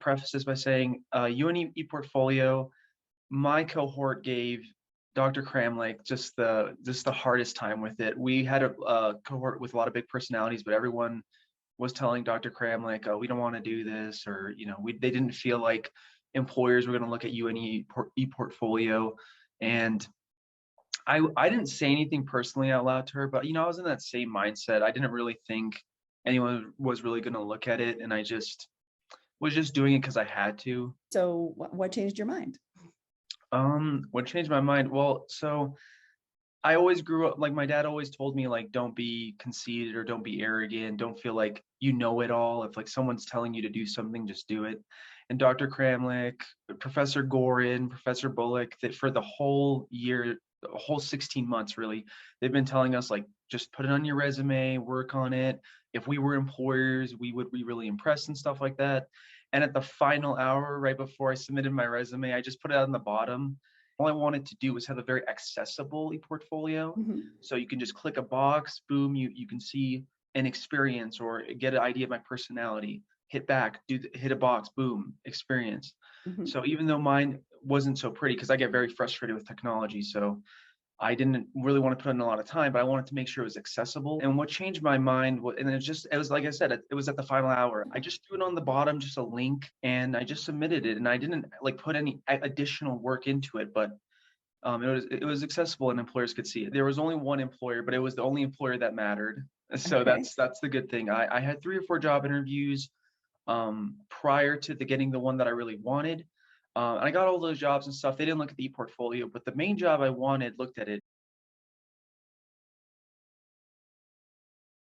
preface this by saying UNE ePortfolio, my cohort gave Dr. Kramlik just the hardest time with it. We had a cohort with a lot of big personalities, but everyone was telling Dr. Kramlik, oh, we don't want to do this, or they didn't feel like employers were going to look at UNE ePortfolio. And I didn't say anything personally out loud to her, but I was in that same mindset. I didn't really think anyone was really going to look at it, and I just was just doing it because I had to. So what changed your mind? What changed my mind? Well, so I always grew up, like my dad always told me, like, don't be conceited or don't be arrogant. Don't feel like you know it all. If like someone's telling you to do something, just do it. And Dr. Kramlik, Professor Gorin, Professor Bullock, that for the whole year, the whole 16 months really, they've been telling us like, just put it on your resume, work on it. If we were employers, we would be really impressed and stuff like that. And at the final hour, right before I submitted my resume, I just put it on the bottom. All I wanted to do was have a very accessible ePortfolio. Mm-hmm. So you can just click a box, boom, you can see an experience or get an idea of my personality. Hit back, hit a box, boom, experience. Mm-hmm. So even though mine wasn't so pretty, because I get very frustrated with technology, so I didn't really want to put in a lot of time, but I wanted to make sure it was accessible. And what changed my mind, and it was like I said, it was at the final hour. I just threw it on the bottom, just a link, and I just submitted it. And I didn't like put any additional work into it, but it was accessible and employers could see it. There was only one employer, but it was the only employer that mattered. So Okay. that's the good thing. I had 3 or 4 job interviews prior to getting the one that I really wanted. I got all those jobs and stuff. They didn't look at the ePortfolio, but the main job I wanted looked at it.